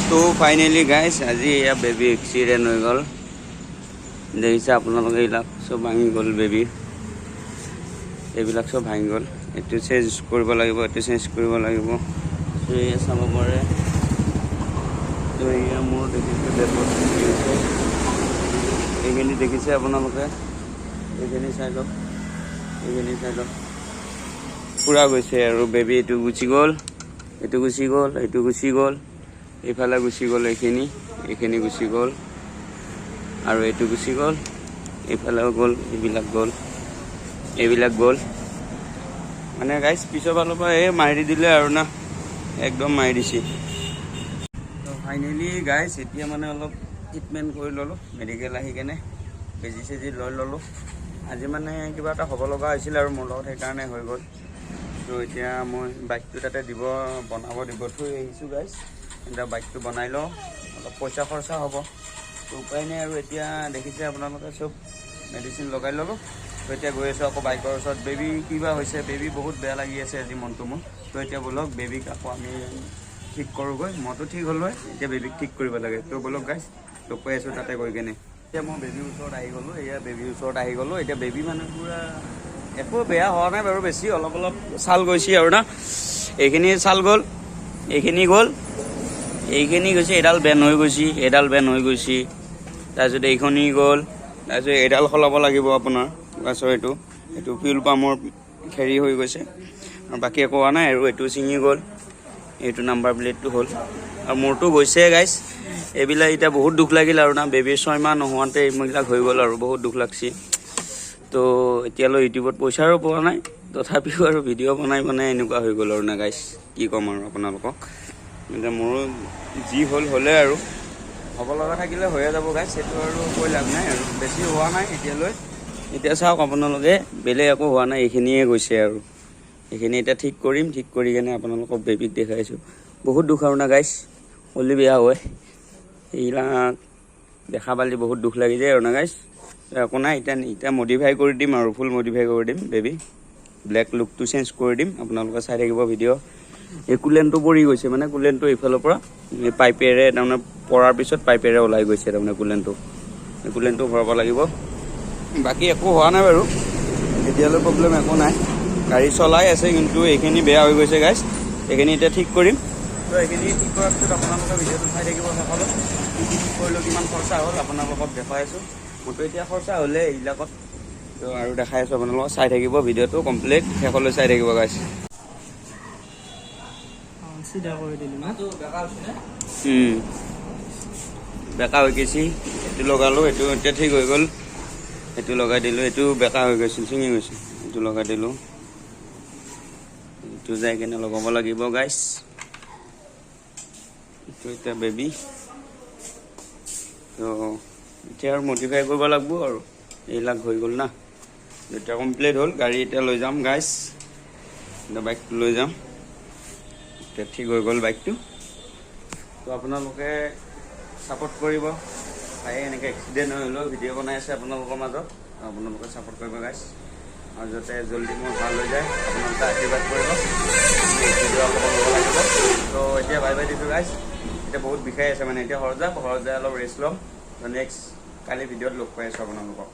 তো ফাইনেলি গাইছ আজি এয়া বেবী এক্সিডেণ্ট হৈ গ'ল। দেখিছে আপোনালোকে এইবিলাক চব ভাঙি গ'ল, বেবীৰ এইবিলাক চব ভাঙি গ'ল। এইটো চেঞ্জ কৰিব লাগিব, এইটো চেঞ্জ কৰিব লাগিব। তো এয়া চাব পাৰে। তো এয়া মোৰ দেখিছোঁ ডেপত হৈছে, এইখিনি দেখিছে আপোনালোকে, এইখিনি চাইডত, এইখিনি চাইডত পূৰা গৈছে আৰু বেবী এইটো গুচি গ'ল, এইটো গুচি গ'ল, এইটো গুচি গ'ল, এইফালে গুচি গ'ল, এইখিনি গুচি গ'ল আৰু এইটো গুচি গ'ল, এইফালেও গ'ল, এইবিলাক গ'ল। মানে গাইছ পিছৰ ফালৰ পৰা এই মাৰি দিলে আৰু না, একদম মাৰি দিছে। তো ফাইনেলি গাইছ এতিয়া মানে অলপ ট্ৰিটমেণ্ট কৰি ল'লোঁ, মেডিকেল আহি কেনে বেজি চেজি লৈ ল'লোঁ। আজি মানে কিবা এটা হ'ব লগা হৈছিল আৰু মোৰ লগত, সেইকাৰণে হৈ গ'ল। তো এতিয়া মই বাইকটো তাতে বনাব দিব থৈ আহিছোঁ গাইছ। এতিয়া বাইকটো বনাই লওঁ, অলপ পইচা খৰচা হ'ব। তো উপায় নাই আৰু। এতিয়া দেখিছে আপোনালোকে চব মেডিচিন লগাই ল'লোঁ। তো এতিয়া গৈ আছোঁ আকৌ বাইকৰ ওচৰত। বেবী কিবা হৈছে, বেবী বহুত বেয়া লাগি আছে আজি মনটো মোৰ। তো এতিয়া ব'লক বেবীক আকৌ আমি ঠিক কৰোঁগৈ। মইতো ঠিক হ'লোৱে, এতিয়া বেবীক ঠিক কৰিব লাগে। তো ব'লক গাইছ, লগ পাই আছোঁ তাতে গৈ কেনে। এতিয়া মই বেবীৰ ওচৰত আহি গ'লোঁ, এয়া বেবীৰ ওচৰত আহি গ'লোঁ। এতিয়া বেবী মানে পূৰা একো বেয়া হোৱা নাই বাৰু, বেছি অলপ ছাল গৈছে আৰু না। এইখিনি ছাল গ'ল, এইখিনি গ'ল, এইখিনি গৈছে, এডাল বেন হৈ গৈছে, এডাল বেন হৈ গৈছে। তাৰপিছত এইখিনি গ'ল, তাৰপিছত এডাল সলাব লাগিব আপোনাৰ গাছৰ, এইটো ফিউল পাম্পৰ হেৰি হৈ গৈছে আৰু বাকী একো হোৱা নাই। আৰু এইটো ছিঙি গ'ল, এইটো নাম্বাৰ প্লেটটো হ'ল আৰু মোৰতো গৈছে গাইছ। এইবিলাক এতিয়া বহুত দুখ লাগিল আৰু না, বেবীৰ 6 মাহ নোহোৱাতে এইবিলাক হৈ গ'ল আৰু বহুত দুখ লাগছে। তো এতিয়ালৈ ইউটিউবত পইচাও পোৱা নাই, তথাপিও আৰু ভিডিঅ' বনাই এনেকুৱা হৈ গ'ল আৰু না গাইছ। কি ক'ম আৰু আপোনালোকক, এতিয়া মোৰো যি হ'লে আৰু হ'ব লগা থাকিলে হৈয়ে যাব গাইছ, সেইটো আৰু কৈ লাভ নাই আৰু। বেছি হোৱা নাই এতিয়ালৈ। এতিয়া চাওক আপোনালোকে, বেলেগ একো হোৱা নাই, এইখিনিয়ে গৈছে আৰু এইখিনি এতিয়া ঠিক কৰিম। ঠিক কৰি কেনে আপোনালোকক বেবীক দেখাইছোঁ। বহুত দুখ আৰু না গাইছ, হ'লে বেয়া হয় এইবিলাক দেখা পালি বহুত দুখ লাগি যায় আৰু না গাইছ। একো নাই, এতিয়া মডিফাই কৰি দিম আৰু ফুল মডিফাই কৰি দিম বেবী। ব্লেক লুকটো চেঞ্জ কৰি দিম, আপোনালোকে চাই থাকিব ভিডিঅ'। এই কুলেনটো পৰি গৈছে, মানে কুলেনটো এইফালৰ পৰা পাইপেৰে তাৰমানে পৰাৰ পিছত পাইপেৰে ওলাই গৈছে তাৰমানে কুলেনটো। এই কুলেনটো ভৰাব লাগিব। বাকী একো হোৱা নাই বাৰু, এতিয়ালৈ প্ৰব্লেম একো নাই। গাড়ী চলাই আছে, কিন্তু এইখিনি বেয়া হৈ গৈছে গাইছ। এইখিনি এতিয়া ঠিক কৰিম। তো এইখিনি ঠিক কৰাৰ পিছত আপোনালোকে ভিডিঅ'টো চাই থাকিব শেষলৈ। কি ঠিক কৰিলোঁ, কিমান খৰচা হ'ল আপোনালোকক দেখাই আছোঁ। মোৰতো এতিয়া খৰচা হ'লে এইবিলাকত, তো আৰু দেখাই আছোঁ আপোনালোকক। চাই থাকিব ভিডিঅ'টো কমপ্লিট, শেষলৈ চাই থাকিব গাইছ। বেকা হৈ গৈছে, এইটো লগালোঁ, এইটো এতিয়া ঠিক হৈ গ'ল। এইটো লগাই দিলোঁ, এইটো বেকা হৈ গৈছিল, ছিঙি গৈছিল, এইটো লগাই দিলোঁ। এইটো যাই কেনে লগাব লাগিব গাইছ। এইটো এতিয়া বেবী। তো এতিয়া আৰু মডিফাই কৰিব লাগিব আৰু, এইবিলাক হৈ গ'ল না। এতিয়া কমপ্লিট হ'ল। গাড়ী এতিয়া লৈ যাম গাইছ, এতিয়া বাইকটো লৈ যাম। এতিয়া ঠিক হৈ গ'ল বাইকটো। তো আপোনালোকে ছাপোৰ্ট কৰিব। ভাই এনেকৈ এক্সিডেণ্ট হৈ হ'লেও ভিডিঅ' বনাই আছে আপোনালোকৰ মাজত, আপোনালোকে ছাপোৰ্ট কৰিব গাইছ। আৰু যাতে জল্দি মোৰ ভাল হৈ যায়, আপোনালোকে আশীৰ্বাদ কৰিব। ভিডিঅ' আকৌ বনাব লাগিব। তো এতিয়া বাই বাই দিছোঁ গাইছ। এতিয়া বহুত বিষাই আছে, মানে এতিয়া ঘৰত যাই অলপ ৰেষ্ট ল'ম। তো নেক্সট কালি ভিডিঅ'ত লগ পাই আছোঁ আপোনালোকক।